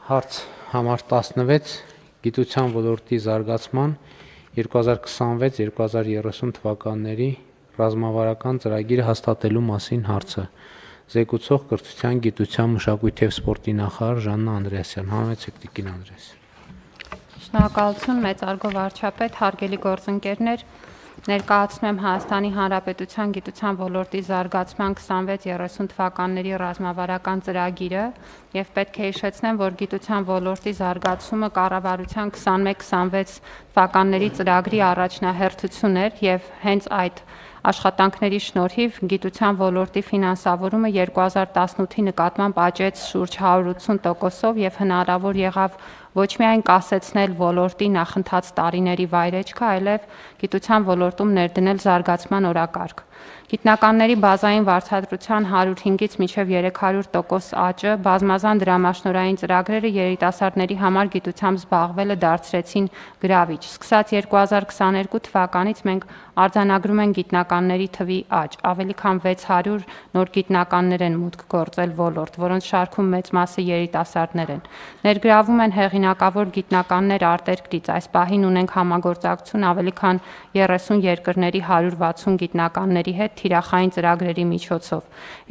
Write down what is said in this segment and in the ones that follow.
Հարց համար 16 գիտության ոլորտի զարգացման 2026-2030 թվականների ռազմավարական ծրագիրը հաստատելու մասին հարցը։ Զեկուցող կրթության, գիտության, մշակույթի և սպորտի նախարար Ժաննա Անդրեասյան։ Համեցեք Տիկին Անդրեասյան։ Շնորհակալություն մեծարգո վարչապետ, հարգելի գործընկերներ, ներկայացնում եմ Հայաստանի Հանրապետության գիտության ոլորտի զարգացման 26-30 թվականների ռազմավարական ծրագիրը եւ պետք է հիշեցնեմ, որ գիտության ոլորտի զարգացումը կառավարության 21-26 թվականների ծրագրի առաջնահերթություն էր եւ հենց այդ աշխատանքների շնորհիվ գիտության ոլորտի ֆինանսավորումը 2018-ի նկատմամբ աճեց շուրջ 180%-ով եւ հնարավոր եղավ ոչ միայն կասեցնել ոլորտի նախընթաց տարիների վայրեջքը, այլև գիտության ոլորտում ներդնել զարգացման օրակարգ։ Գիտնականների բազային վարձատրության 105-ից մինչև 300% աճը, բազմազան դրամաշնորհային ծրագրերը երիտասարդների համար գիտությամբ զբաղվելը դարձրեցին գրավիչ։ Սկսած 2022 թվականից մենք արձանագրում ենք գիտնականների թվի աճ, ավելի քան 600 նոր գիտնականներ են մուտք գործել ոլորտ, որոնց շարքում մեծ մասը երիտասարդներ են։ Ներգրավում են հեղինակավոր գիտնականներ արտերկրից, այս պահին ունենք համագործակցություն ավելի քան 30 երկրների 160 գիտնականների հետ թիրախային ծրագրերի միջոցով։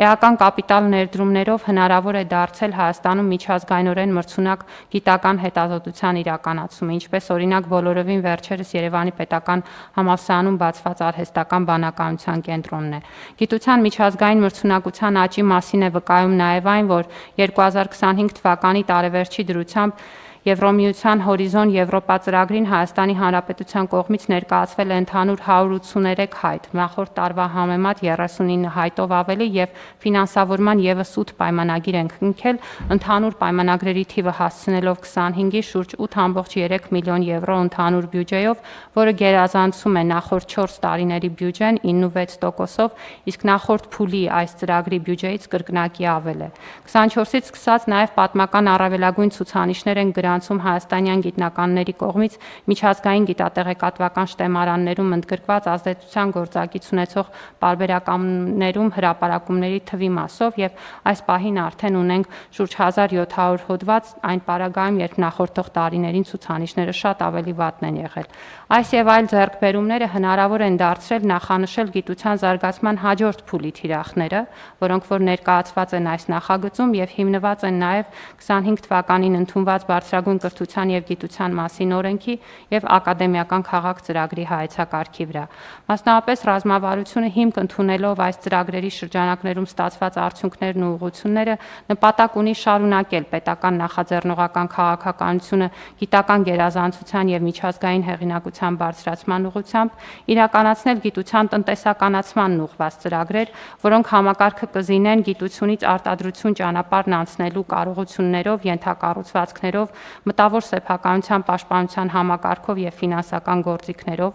Էական կապիտալ ներդրումներով հնարավոր է դարձել Հայաստանում միջազգայինորեն մրցունակ գիտական հետազոտության իրականացումը, ինչպես օրինակ բոլորովին վերջերս Երևանի պետական համալսարանում բացված արհեստական բանականության կենտրոնն է։ Գիտության միջազգային մրցունակության աճի մասին է վկայում նաև այն, որ 2025 թվականի տարեվերջի դրությամբ Եվրոմիության Հորիզոն Եվրոպա ծրագրին Հայաստանի Հանրապետության կողմից ներկայացվել է ընդհանուր 183 հայտ, նախորդ տարվա համեմատ 39 հայտով ավելի եւ ֆինանսավորման եւս 8 պայմանագիր են կնքել, ընդհանուր պայմանագրերի թիվը հասցնելով 25-ի շուրջ 8.3 միլիոն եվրո ընդհանուր բյուջեով, որը գերազանցում է նախորդ 4 տարիների բյուջեն 96%-ով, իսկ նախորդ փուլի այս ծրագրի բյուջեից կրկնակի ավել է։ 24-ից սկսած նաեւ պատմական առավելագույն ցուցանիշներ են գրանցում հայաստանյան գիտնականների կողմից միջազգային գիտատեղեկատվական շտեմարաններում ընդգրկված ազդեցության գործակից ունեցող պարբերականներում հրապարակումների թվի մասով եւ այս պահին արդեն ունենք շուրջ 1700 հոդված այն պարագայում, երբ նախորդող տարիներին ցուցանիշները շատ ավելի վատն են եղել։ Այս եւ այլ ձեռքբերումները հնարավոր են դարձրել նախանշել գիտության զարգացման հաջորդ փուլի թիրախները, որոնք որ ներկայացված են այս նախագծում եւ հիմնված են նաեւ 25 թվականին ընդունված բարձրագույն կրթության եւ գիտության մասին օրենքի եւ ակադեմիական քաղաք ծրագրի հայեցակարգի վրա։ Մասնավորապես ռազմավարությունը հիմք ընդունելով այս ծրագրերի շրջանակներում ստացված արդյունքներն ու ուղղությունները նպատակ ունի շարունակել պետական նախաձեռնողական քաղաքականությունը գիտական գերազանցության եւ միջազգային հեղինակության բարձրացման ուղղությամբ, իրականացնել գիտության տնտեսականացմանն ուղղված ծրագրեր, որոնք համակարգը կզինեն գիտությունից արտադրություն ճանապարհն անցնելու կարողություններով, ենթակառուցվածքներով, մտավոր սեփականության պաշտպանության համակարգով եւ ֆինանսական գործիքներով,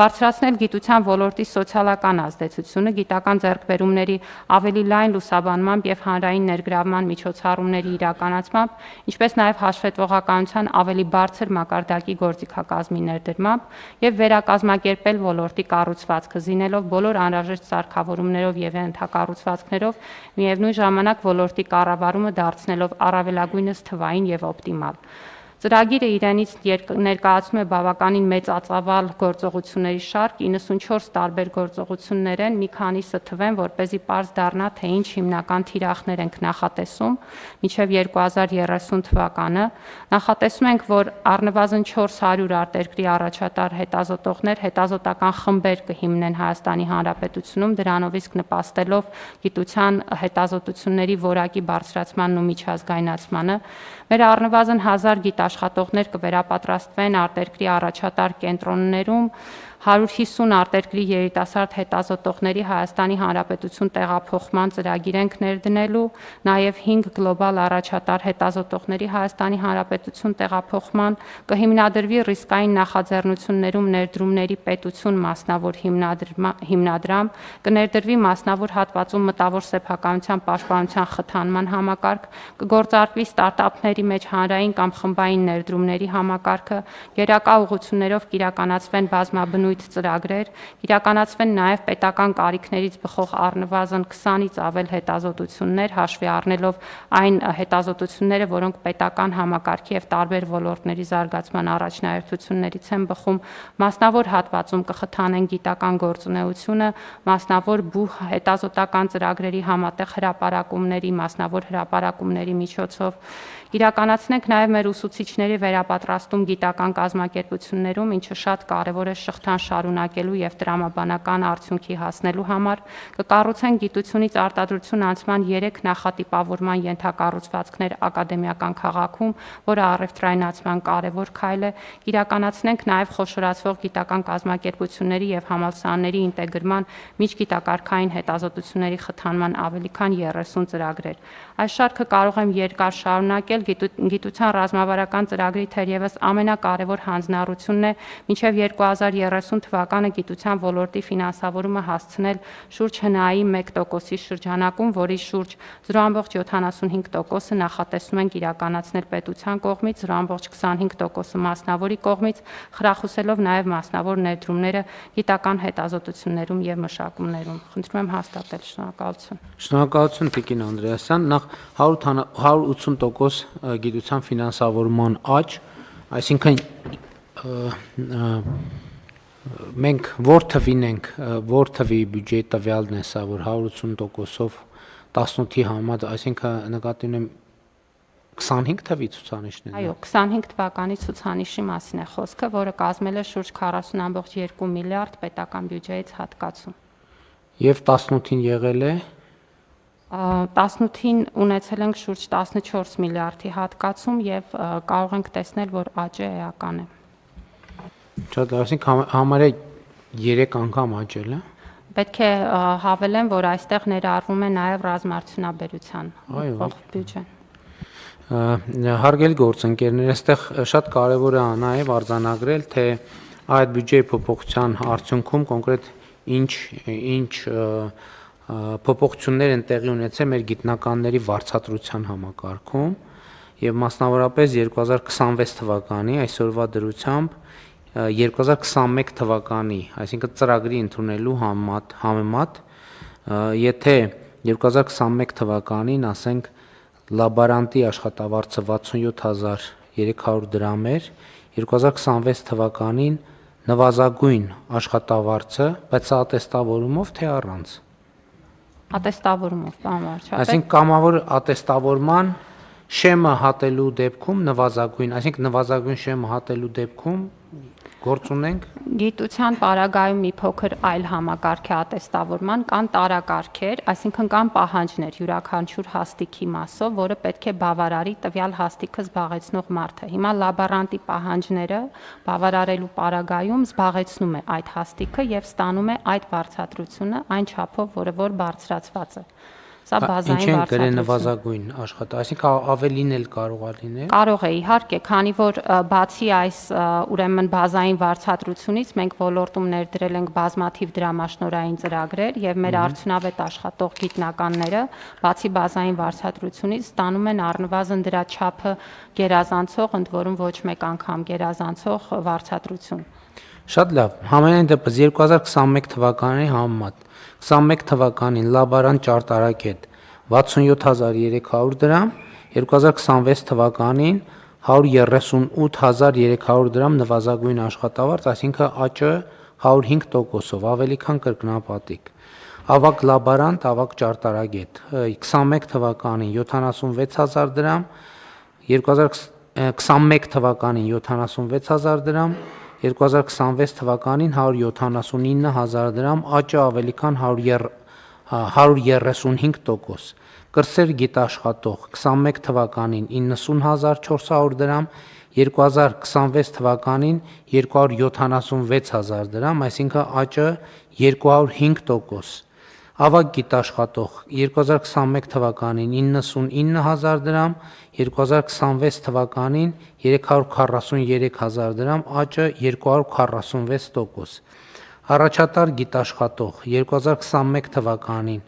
բարձրացնել գիտության ոլորտի սոցիալական ազդեցությունը, գիտական ձեռքբերումների ավելի լայն լուսաբանմամբ եւ հանրային ներգրավման միջոցառումների իրականացմամբ, ինչպես նաեւ հաշվետվողականության ավելի բարձր մակարդակի գործիքակազմի ներդրմամբ եւ վերակազմակերպել ոլորտի կառուցվածքը, զինելով բոլոր անհրաժեշտ սարքավորումներով եւ ենթակառուցվածքներով, միևնույն ժամանակ ոլորտի կառավարումը դարձնելով առավելագույնս թվային եւ օպտիմալ։ Ծրագիրը իրենից ներկայացնում է բավականին մեծածավալ գործողությունների շարք, 94 տարբեր գործողություններ են, մի քանիսը թվեն, որպեսզի պարզ դառնա, թե ինչ հիմնական թիրախներ ենք նախատեսում մինչև 2030 թվականը։ Նախատեսում ենք, որ առնվազն 400 արտերկրի առաջատար հետազոտողներ հետազոտական խմբեր կհիմնեն Հայաստանի Հանրապետությունում, դրանով իսկ նպաստելով գիտության հետազոտությունների որակի բարձրացմանն ու միջազգայնացմանը։ Մեր առնվազն 1000 գիտաշխատողներ կվերապատրաստվեն արտերկրի առաջատար կենտրոններում, 150 արտերկրի երիտասարդ հետազոտողների Հայաստանի Հանրապետություն տեղափոխման ծրագիր ենք ներդնելու, նաև 5 գլոբալ առաջատար հետազոտողների Հայաստանի Հանրապետություն տեղափոխման, կհիմնադրվի ռիսկային նախաձեռնություններում ներդրումների պետություն մասնավոր հիմնադրամ, կներդրվի մասնավոր հատվածում մտավոր սեփականության պաշտպանության խթանման համակարգ, կգործարկվի ստարտափների մեջ հանրային կամ խմբային ներդրումների համակարգը, գերակա ուղղություններով կիրականացվեն բազմաբնույթ բնույթ ծրագրեր, իրականացվեն նաև պետական կարիքներից բխող առնվազն 20-ից ավել հետազոտություններ, հաշվի առնելով այն հետազոտությունները, որոնք պետական համակարգի եւ տարբեր ոլորտների զարգացման առաջնահերթություններից են բխում, մասնավոր հատվածում կխթանեն գիտական գործունեությունը, մասնավոր բու հետազոտական ծրագրերի համատեղ հրապարակումների, մասնավոր հրապարակումների միջոցով իրականացնենք նաև մեր ուսուցիչների վերապատրաստում գիտական կազմակերպություններում, ինչը շատ կարևոր է շղթան շարունակելու եւ տրամաբանական արդյունքի հասնելու համար, կկառուցեն գիտությունից արտադրություն անցման 3 նախատիպավորման ենթակառուցվածքներ ակադեմիական քաղաքում, որը առևտրայնացման կարևոր քայլ է, իրականացնենք նաև խոշորացվող գիտական կազմակերպությունների եւ համալսարանների ինտեգրման միջգիտակարգային հետազոտությունների խթանման ավելի քան 30 ծրագրեր։ Այս շարքը կարող եմ երկար շարունակել, գիտության ռազմավարական ծրագրի թերևս ամենակարևոր հանձնառությունն է մինչև 2030 թվականը գիտության ոլորտի ֆինանսավորումը հասցնել շուրջ ՀՆԱ-ի 1%-ի շրջանակում, որի շուրջ 0.75%-ը նախատեսում ենք իրականացնել պետության կողմից, 0.25%-ը մասնավորի կողմից, խրախուսելով նաև մասնավոր ներդրումները գիտական հետազոտություններում եւ մշակումներում։ Խնդրում եմ հաստատել, շնորհակալություն։ Շնորհակալություն Տիկին Անդրեասյան, նախ 180% գիտության ֆինանսավորման աճ, այսինքն մենք որ թվին ենք, որ թվի բյուջեի տվյալն է սա, որ 180%-ով 18-ի համեմատ, այսինքն նկատի ունեմ 25 թվի ցուցանիշն է։ Այո, 25 թվականի ցուցանիշի մասին է խոսքը, որը կազմել է շուրջ 40.2 միլիարդ պետական բյուջեից հատկացում։ Եվ 18-ին եղել է 18-ին ունեցել ենք շուրջ 14 միլիարդի հատկացում եւ կարող ենք տեսնել, որ աճը էական է։ Շատ լավ, այսինքն համարյա 3 անգամ աճել է։ Պետք է հավելեմ, որ այստեղ ներառվում է նաև ռազմարտությունաբերության բյուջեն։ Հարգելի գործընկերներ, այստեղ շատ կարևոր է նաև արձանագրել, թե այդ բյուջեի փոփոխության արդյունքում կոնկրետ ինչ փոփոխություններ են տեղի ունեցել մեր գիտնականների վարձատրության համակարգում եւ մասնավորապես 2026 թվականի այսօրվա դրությամբ 2021 թվականի, այսինքն ծրագրի ընդունելու համեմատ, եթե 2021 թվականին, ասենք, լաբորանտի աշխատավարձը 67300 դրամ էր, 2026 թվականին նվազագույն աշխատավարձը, բայց սա ատեստավորումով թե առանց։ Ատեստավորումով, պարոն վարչապետ։ Այսինքն կամավոր ատեստավորման շեմը հատելու դեպքում նվազագույն, այսինքն նվազագույն շեմը հատելու դեպքում գործ ունենք։ Գիտության պարագայում մի փոքր այլ համակարգ է ատեստավորման, կան տարակարգեր, այսինքն կան պահանջներ յուրաքանչյուր հաստիքի մասով, որը պետք է բավարարի տվյալ հաստիքը զբաղեցնող մարդը։ Հիմա լաբորանտի պահանջները բավարարելու պարագայում զբաղեցնում է այդ հաստիքը եւ ստանում է այդ վարձատրությունը այն չափով, որը որ բարձրացված է։ Սա բազային վարձատրություն է։ Նվազագույն աշխատա, այսինքն ավելին էլ կարող է լինել։ Կարող է, իհարկե, քանի որ բացի այս ուրեմն բազային վարձատրությունից մենք ոլորտում ներդրել ենք բազմաթիվ դրամաշնորհային ծրագրեր եւ մեր արդյունավետ աշխատող գիտնականները բացի բազային վարձատրությունից ստանում են առնվազն դրա չափը գերազանցող, ընդ որում ոչ մեկ անգամ գերազանցող վարձատրություն։ Շատ լավ, համենայն դեպս 2021 թվականի համեմատ 21 թվականին լաբորանտ ճարտարագետ 67300 դրամ, 2026 թվականին 138300 դրամ նվազագույն աշխատավարձ, այսինքն աճը 105%-ով, ավելի քան կրկնապատիկ։ Ավագ լաբորանտ, ավագ ճարտարագետ 21 թվականին 76000 դրամ, 2021 թվականին 76000 դրամ, 2026 թվականին 179000 դրամ, աճը ավելի քան 135%։ Կրսեր գիտաշխատող 21 թվականին 90400 դրամ, 2026 թվականին 276000 դրամ, այսինքն աճը 205%։ Ավագ գիտաշխատող 2021 թվականին 99000 դրամ, 2026 թվականին 343000 դրամ, աճը 246%։ Առաջատար գիտաշխատող 2021 թվականին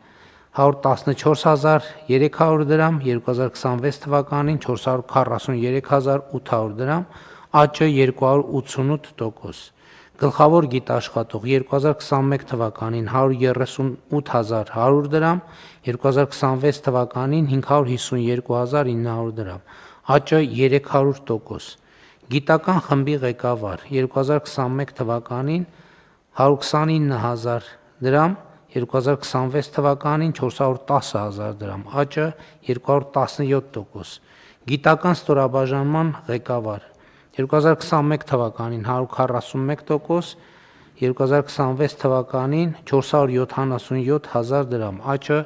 114300 դրամ, 2026 թվականին 443800 դրամ, աճը 288%։ Գլխավոր գիտաշխատող 2021 թվականին 138.100 դրամ, 2026 թվականին 552.900 դրամ, աճը 300%։ Գիտական խմբի ղեկավար 2021 թվականին 129.000 դրամ, 2026 թվականին 410.000 դրամ, աճը 217%։ Գիտական ստորաբաժանման ղեկավար 2021 թվականին 141%, 2026 թվականին 477.000 դրամ, աճը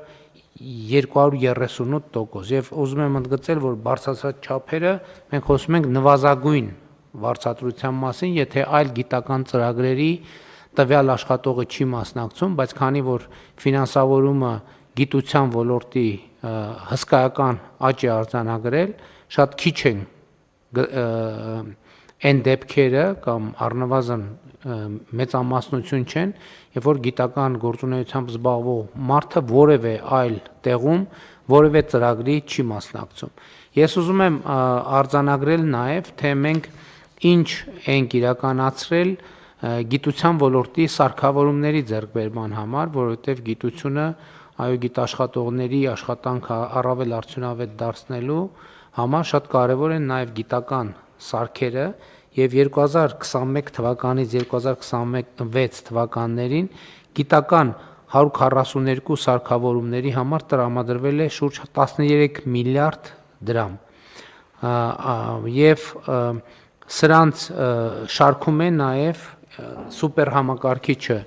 238%։ Եվ ուզում եմ ընդգծել, որ բարձրացած չափերը մենք խոսում ենք նվազագույն վարձատրության մասին, եթե այլ գիտական ծրագրերի տվյալ աշխատողը չի մասնակցում, բայց քանի որ ֆինանսավորումը գիտության ոլորտի հսկայական աճ է արձանագրել, շատ քիչ են այն դեպքերը կամ առնվազն մեծամասնություն չեն, երբ որ գիտական գործունեությամբ զբաղվող մարդը որևէ այլ տեղում որևէ ծրագրի չի մասնակցում։ Ես ուզում եմ արձանագրել նաև, թե մենք ինչ ենք իրականացրել գիտության ոլորտի սարքավորումների ձեռքբերման համար, որովհետև գիտությունը գիտաշխատողների աշխատանքը առավել արդյունավետ դարձնելու համար շատ կարևոր են նաև գիտական սարքերը, եւ 2021 թվականից 2026 թվականներին գիտական 142 սարքավորումների համար տրամադրվել է շուրջ 13 միլիարդ դրամ, եւ սրանց շարքում է նաև սուպեր համակարգիչը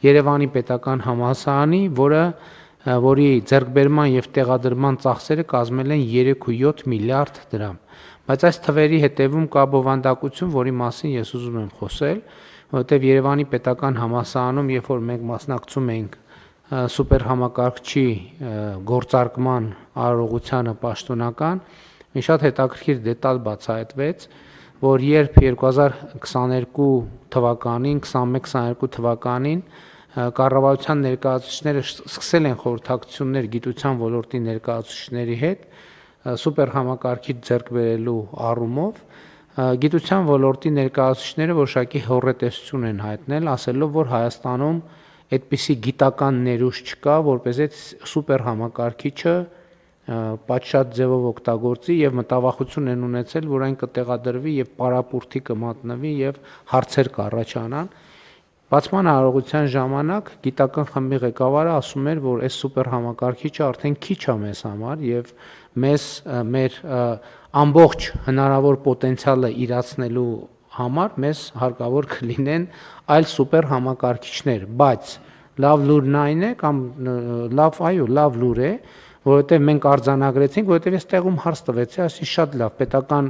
Երևանի պետական համալսարանի, որի ձեռքբերման եւ տեղադրման ծախսերը կազմել են 3.7 միլիարդ դրամ։ Բայց այս թվերի հետևում կա բովանդակություն, որի մասին ես ուզում եմ խոսել, որովհետեւ Երևանի պետական համալսարանում, երբ որ մենք մասնակցում ենք սուպեր համակարգչի գործարկման արարողությանը պաշտոնական, մի շատ հետաքրքիր դետալ բացահայտվեց, որ երբ 2022 թվականին, 21-22 թվականին կառավարության ներկայացուցիչները սկսել են խորհրդակցություններ գիտության ոլորտի ներկայացուցիչների հետ սուպեր համակարգիչ ձեռք բերելու առումով, գիտության ոլորտի ներկայացուցիչները որոշակի հոռետեսություն են հայտնել, ասելով, որ Հայաստանում այդպիսի գիտական ներուժ չկա, որպեսզի սուպեր համակարգիչը պատշաճ ձևով օգտագործի եւ մտավախություն են ունեցել, որ այն կտեղադրվի եւ պարապուրդի կմատնվի եւ հարցեր կառաջանան։ Բացման արարողության ժամանակ գիտական խմբի ղեկավարը ասում էր, որ այս սուպեր համակարգիչը արդեն քիչ է մեզ համար եւ մեր ամբողջ հնարավոր պոտենցիալը իրացնելու համար մեզ հարկավոր կլինեն այլ սուպեր համակարգիչներ, բայց լավ լուրն այն է կամ լավ լուր է, որովհետև մենք արձանագրեցինք, որովհետև այս տեղում հարց տվեցի, ասի շատ լավ, պետական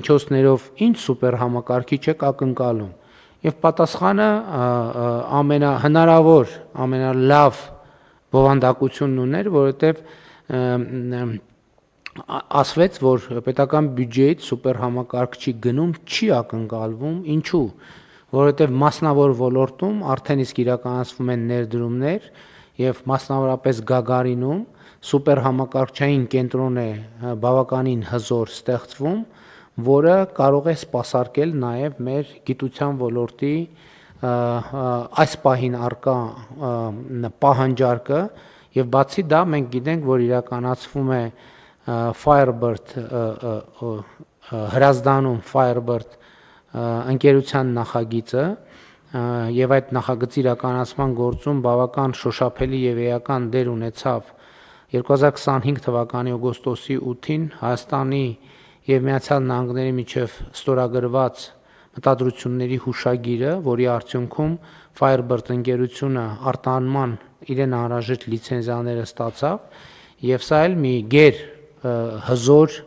միջոցներով ինչ սուպեր համակարգիչ եք ակնկալում։ Եվ պատասխանը ամենալավ բովանդակությունն ուներ, որովհետև ասվեց, որ պետական բյուջեից սուպեր համակարգչի գնում չի ակնկալվում, ինչու՞, որովհետև մասնավոր ոլորտում արդեն իսկ իրականացվում են ներդրումներ եւ մասնավորապես Գագարինում սուպեր համակարգչային կենտրոն է բավականին հզոր ստեղծվում, որը կարող է սպասարկել նաև մեր գիտության ոլորտի այս պահին առկա պահանջարկը եւ բացի դա մենք գիտենք, որ իրականացվում է Firebird Հրազդանում Firebird ընկերության նախագիծը եւ այդ նախագծի իրականացման գործում բավական շոշափելի եւ էական դեր ունեցավ 2025 թվականի օգոստոսի 8-ին Հայաստանի եւ Միացյալ Նահանգների միջև ստորագրված մտադրությունների հուշագիրը, որի արդյունքում Firebird ընկերությունը արտահանման իրեն անհրաժեշտ լիցենզիաները ստացավ եւ սա էլ մի հզոր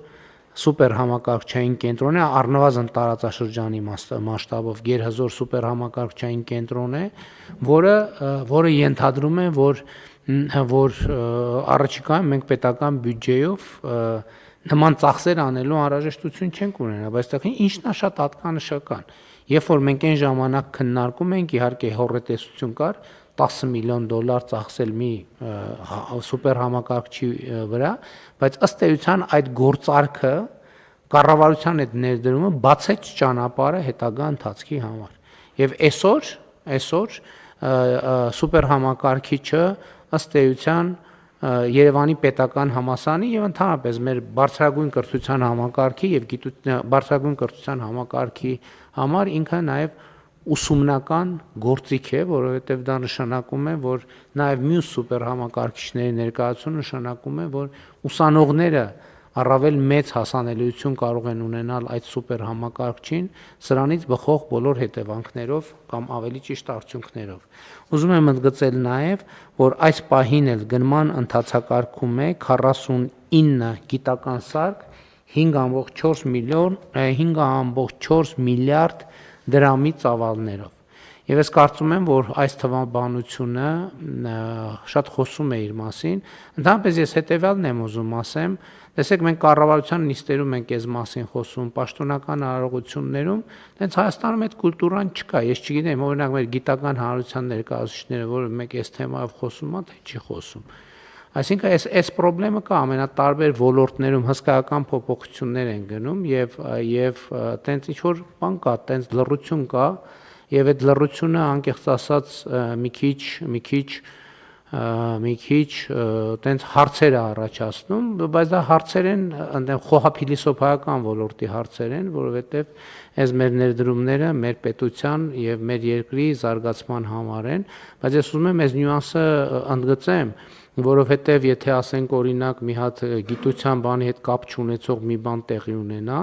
սուպեր համակարգչային կենտրոն է, առնվազն տարածաշրջանի մասշտաբով գերհզոր սուպեր համակարգչային կենտրոն է, որը ենթադրում է, որ առաջիկայում մենք պետական բյուջեով նման ծախսեր անելու անհրաժեշտություն չենք ունենա, բայց ինչն է շատ հատկանշական, երբ որ մենք այն ժամանակ քննարկում ենք, իհարկե հոռետեսություն կար, $10 միլիոն ծախսել մի սուպեր համակարգչի վրա, բայց ըստ էության այդ գործարքը կառավարության այդ ներդրումը բացեց ճանապարհը հետագա ընթացքի համար։ Եվ այսօր սուպեր համակարգիչը ըստ էության Երևանի պետական համալսարանի եւ ընդհանրապես մեր բարձրագույն կրթության համակարգի եւ բարձրագույն կրթության համակարգի համար ինքը նաեւ ուսումնական գործիք է, որովհետեւ դա նշանակում է, որ նաեւ մյուս սուպեր համակարգիչների ներկայացումը նշանակում է, որ ուսանողները առավել մեծ հասանելիություն կարող են ունենալ այդ սուպեր համակարգչին, սրանից բխող բոլոր հետևանքներով կամ ավելի ճիշտ արդյունքներով։ Ուզում եմ ընդգծել նաև, որ այս պահին էլ գնման ընթացակարգում է 49 գիտական սարք 5.4 միլիարդ դրամի ծավալներով։ Եվ ես կարծում եմ, որ այս թվաբանությունը շատ խոսում է իր մասին, ընդհանրապես ես հետևյալն եմ ուզում ասեմ, տեսեք մենք կառավարության նիստերում ենք այս մասին խոսում, պաշտոնական արարողություններում, դենց Հայաստանում այդ կուլտուրան չկա, ես չգիտեմ, օրինակ մեր գիտական հանրության ներկայացուցիչները, որը մեկ այս թեմայով խոսում է, թե չի խոսում։ Այսինքն այս խնդրեմը կա ամենատարբեր ոլորտներում հսկայական փոփոխություններ են գնում եւ տենց ինչ որ բան կա, տենց լռություն կա եւ այդ լռությունը անկեղծ ասած մի քիչ տենց հարցեր է առաջացնում, բայց դա հարցեր են այնտեղ խոհափիլիսոփայական ոլորտի հարցեր են, որովհետեւ այս մեր ներդրումները մեր պետության եւ մեր երկրի զարգացման համար են, բայց ես ուզում եմ այս նյուանսը ընդգծեմ, որովհետեւ եթե ասենք օրինակ մի հատ գիտության բանի հետ կապ չունեցող մի բան տեղի ունենա,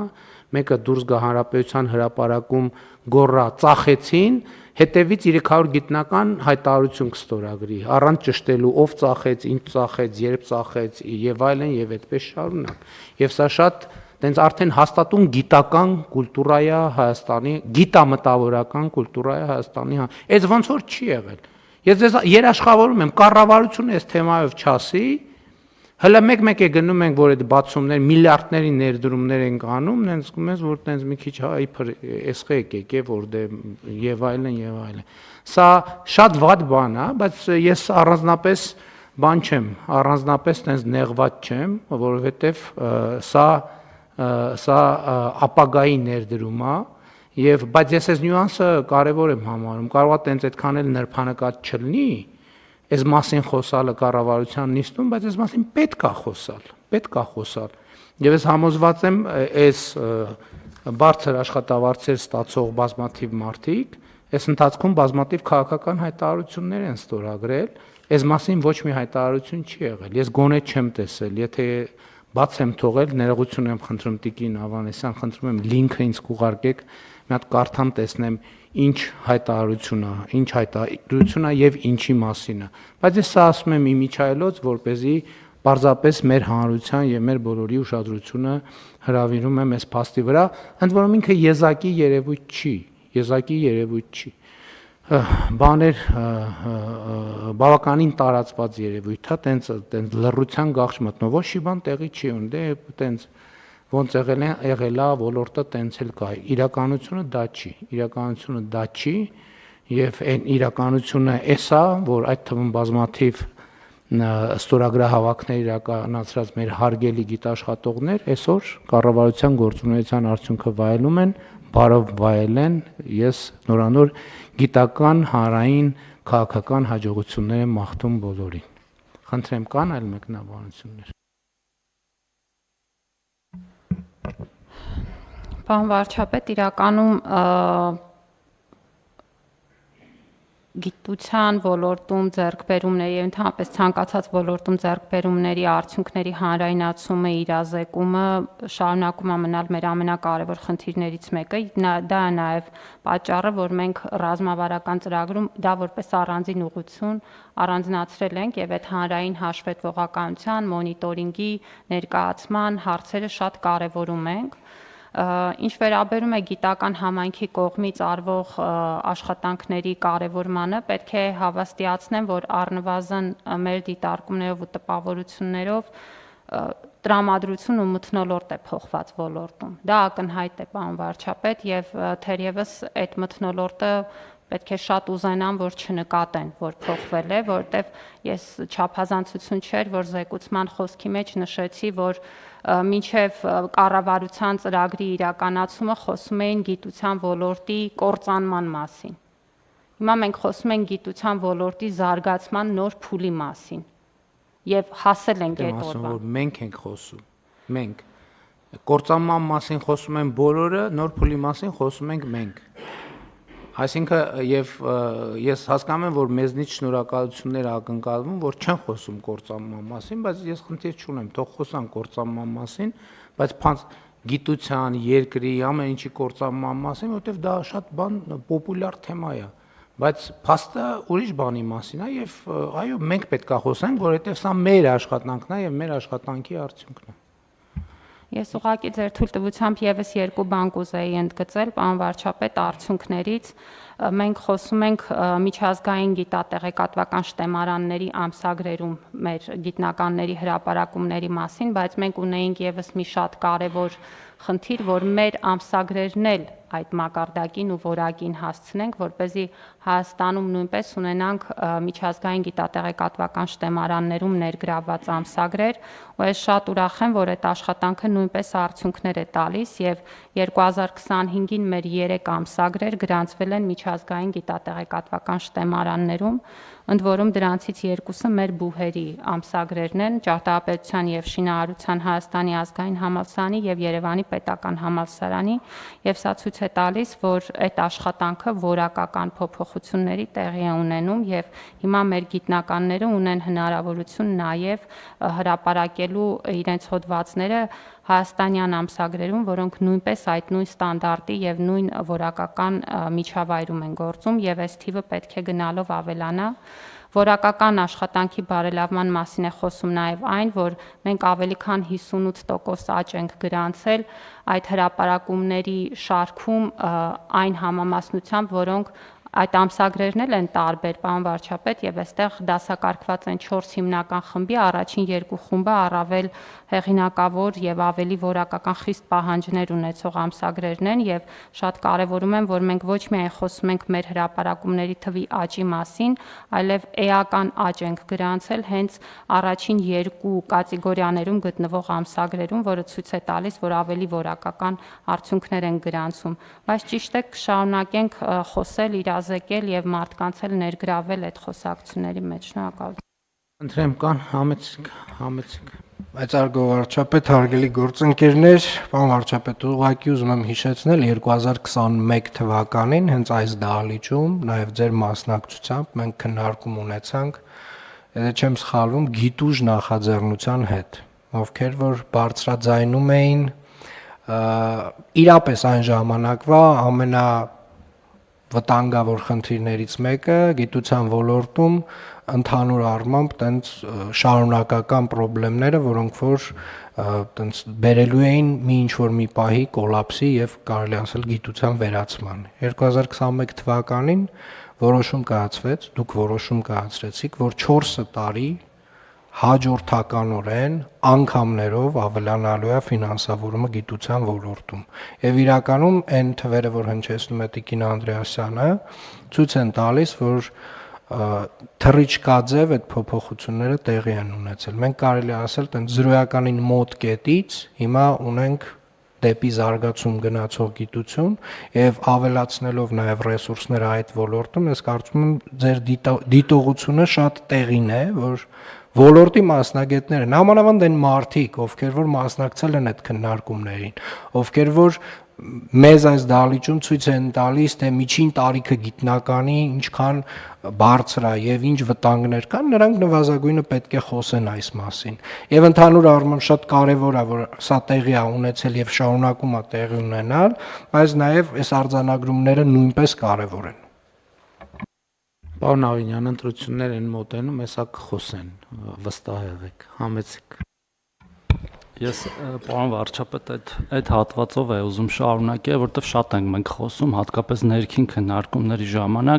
մեկը դուրս գա հանրապետության հրապարակում գոռա ծախեցին, հետևից 300 գիտնական հայտարարություն կստորագրի, առանց ճշտելու ով ծախեց, ինչ ծախեց, երբ ծախեց եւ այլն եւ այդպես շարունակ։ Եվ սա շատ տենց արդեն հաստատուն գիտական կուլտուրա է Հայաստանի, գիտամտավորական կուլտուրա է Հայաստանի։ Այս ոնց որ չի եղել։ Ես ձեզ երաշխավորում եմ, կառավարությունը այս թեմայով չասի, հələ մեկ-մեկ է գնում ենք, որ այդ բացումներ միլիարդների ներդրումներ են անում, նենց զգում ես, որ տենց մի քիչ իբր էսխեկ եկե, որ դե եւ այլն։ Սա շատ վատ բան է, բայց ես առանձնապես բան չեմ, առանձնապես տենց նեղված չեմ, որովհետեւ սա ապագայի ներդրում է եւ բայց ես այս նյուանսը կարեւոր եմ համարում, կարող է տենց այդքան էլ նրբանկատ չլինի, այս մասին խոսալը կառավարության նիստում, բայց այս մասին պետք է խոսալ։ Եվ ես համոզված եմ, այս բարձր աշխատավարձեր ստացող բազմաթիվ մարդիկ, այս ընթացքում բազմաթիվ քաղաքական հայտարարություններ են ստորագրել, այս մասին ոչ մի հայտարարություն չի եղել։ Ես գոնե չեմ տեսել, եթե բաց եմ թողել, ներողություն եմ խնդրում Տիկին Ավանեսյան, խնդրում եմ լինքը ինձ կուղարկեք, մի հատ կարդամ տեսնեմ ինչ հայտարարություն է եւ ինչի մասին է, բայց ես սա ասում եմ իմիջայլոց, որպեսզի պարզապես մեր հանրության եւ մեր բոլորի ուշադրությունը հրավիրում եմ այս փաստի վրա, ընդ որում ինքը եզակի երևույթ չի, բաներ բավականին տարածված երևույթ է, տենց լռության գաղջ մտնող, ոչ մի բան տեղի չի ունի, դե տենց ոնց եղել է ոլորտը տենց էլ կա, իրականությունը դա չի եւ այն իրականությունը էսա, որ այդ թվում բազմաթիվ ստորագրահավաքներ իրականացրած մեր հարգելի գիտաշխատողներ այսօր կառավարության գործունեության արդյունքը վայելում են, բարով վայելեն, ես նորանոր գիտական, հանրային, քաղաքական հաջողություններ եմ մաղթում բոլորին։ Խնդրեմ, կան այլ մեկնաբանություններ։ Պարոն վարչապետ, իրականում գիտության ոլորտում ձեռքբերումների եւ ընդհանրապես ցանկացած ոլորտում ձեռքբերումների արդյունքների հանրայնացումը, իրազեկումը շարունակում է մնալ մեր ամենակարևոր խնդիրներից մեկը։ Դա է նաեւ պատճառը, որ մենք ռազմավարական ծրագրում դա որպես առանձին ուղղություն առանձնացրել ենք եւ այդ հանրային հաշվետվողականության, մոնիտորինգի, ներկայացման հարցերը շատ կարեւորում ենք։ Ինչ վերաբերում է գիտական համայնքի կողմից արվող աշխատանքների կարևորմանը, պետք է հավաստիացնեմ, որ առնվազն մեր դիտարկումներով ու տպավորություններով տրամադրություն ու մթնոլորտ է փոխված ոլորտում։ Դա ակնհայտ է, պարոն վարչապետ, եւ թերևս այդ մթնոլորտը պետք է շատ ուզենան, որ չնկատեն, որ փոխվել է, որովհետև ես չափազանցություն չէր, որ զեկուցման խոսքի մեջ նշեցի, որ մինչև կառավարության ծրագրի իրականացումը խոսում էին գիտության ոլորտի կործանման մասին։ Հիմա մենք խոսում ենք գիտության ոլորտի զարգացման նոր փուլի մասին եւ հասել ենք այդ ասում օրվան։ որ մենք ենք խոսում։ Մենք կործանման մասին խոսում են բոլորը, նոր փուլի մասին խոսում ենք մենք։ Այսինքն եւ ես հասկանում եմ, որ մեզնից շնորհակալություններ ակնկալվում, որ չեն խոսում կործանման մասին, բայց ես խնդիր չունեմ, թող խոսան կործանման մասին, բայց գիտության, երկրի, ամեն ինչի կործանման մասին, որովհետեւ դա շատ պոպուլյար թեմա է։ Բայց փաստը ուրիշ բանի մասին է եւ այո, մենք պետք է խոսենք, որովհետեւ սա մեր աշխատանքն է եւ մեր աշխատանքի արդյունքն է։ Ես ուղղակի ձեր թույլտվությամբ եւս երկու բան կուզեի ընդգծել, պարոն վարչապետ, արդյունքներից մենք խոսում ենք միջազգային գիտատեղեկատվական շտեմարանների ամսագրերում մեր գիտնականների հրապարակումների մասին, բայց մենք ունեինք եւս մի շատ կարեւոր խնդիր, որ մեր ամսագրերն էլ այդ մակարդակին ու որակին հասցնենք, որպեսզի Հայաստանում նույնպես ունենանք միջազգային գիտատեղեկատվական շտեմարաններում ներգրավված ամսագրեր, ու ես շատ ուրախ եմ, որ այդ աշխատանքը նույնպես արդյունքներ է տալիս եւ 2025-ին մեր 3 ամսագրեր գրանցվել են միջազգային գիտատեղեկատվական շտեմարաններում, ընդ որում դրանցից 2-ը մեր բուհերի ամսագրերն են, Ճարտարապետության եւ Շինարարության Հայաստանի ազգային համալսարանի եւ Երևանի պետական համալսարանի, եւ սա ցույց է տալիս, որ այդ աշխատանքը որակական փոփոխությունների տեղի է ունենում եւ հիմա մեր գիտնականները ունեն հնարավորություն նաեւ հրապարակելու իրենց հոդվածները հայաստանյան ամսագրերում, որոնք նույնպես այդ նույն ստանդարտի եւ նույն որակական միջավայրում են գործում եւ այս թիվը պետք է գնալով ավելանա։ Որակական աշխատանքի բարելավման մասին է խոսում նաև այն, որ մենք ավելի քան 58% աճ ենք գրանցել այդ հրապարակումների շարքում այն համամասնությամբ, որոնք այդ ամսագրերն էլ են տարբեր, պարոն վարչապետ, եւ այստեղ դասակարգված են 4 հիմնական խմբի, առաջին 2 խումբը առավել հեղինակավոր եւ ավելի որակական խիստ պահանջներ ունեցող ամսագրերն են եւ շատ կարեւորում եմ, որ մենք ոչ միայն խոսում ենք մեր հրապարակումների թվի աճի մասին, այլև էական աճ ենք գրանցել հենց առաջին 2 կատեգորիաներում գտնվող ամսագրերում, որը ցույց է տալիս, որ ավելի որակական արդյունքներ են գրանցում, բայց ճիշտ է կշարունակենք խոսել իրազեկել եւ մարդկանց էլ ներգրավել այդ խոսակցությունների մեջ։ Շնորհակալություն։ Ընտրեմ կան համեցեք։ Բայց արգո վարչապետ, հարգելի գործընկերներ, պարոն վարչապետ, ուղղակի ուզում եմ հիշեցնել 2021 թվականին հենց այս դահլիճում, նաեւ ձեր մասնակցությամբ մենք քննարկում ունեցանք, եթե չեմ սխալվում, գիտուժ նախաձեռնության հետ, ովքեր որ բարձրաձայնում էին իրապես այն ժամանակվա վտանգավոր խնդիրներից մեկը գիտության ոլորտում ընդհանուր առմամբ տենց շարունակական խնդիրները, որոնք որ տենց բերելու էին մի ինչ-որ մի պահի կոլապսի եւ կարելի ասել գիտության վերացման։ 2021 թվականին որոշում կայացվեց, դուք որոշում կայացրեցիք, որ 4 տարի հաջորդականորեն անգամներով ավելանալու է ֆինանսավորումը գիտության ոլորտում։ Եվ իրականում այն թվերը, որ հնչեցնում է Տիկին Անդրեասյանը, ցույց են տալիս, որ թռիչքաձև այդ փոփոխությունները տեղի են ունեցել։ Մենք կարելի ասել, տենց զրոյականին մոտ կետից հիմա ունենք դեպի զարգացում գնացող գիտություն եւ ավելացնելով նաեւ ռեսուրսները այդ ոլորտում, ես կարծում եմ ձեր դիտողությունը շատ տեղին է, որ ոլորտի մասնագետները, նամանավանդ այն մարդիկ, ովքեր որ մասնակցել են այդ քննարկումներին, ովքեր որ մեզ այս դահլիճում ցույց են տալիս, թե միջին տարիքը գիտնականի ինչքան բարձր է եւ ինչ վտանգներ կան, նրանք նվազագույնը պետք է խոսեն այս մասին։ Եվ ընդհանուր առմամբ շատ կարեւոր է, որ սա տեղի է ունեցել եւ շարունակում է տեղի ունենալ, բայց նաեւ այս արձանագրումները նույնպես կարեւոր են։ Պարոն Ավինյան, ընտրություններ են մոտենում, հեսա կխոսեն, վստահ եղեք, համեցեք։ Ես պարոն վարչապետ այդ հատվածով է ուզում շարունակել, որովհետև շատ ենք մենք խոսում, հատկապես ներքին քննարկումների ժամանակ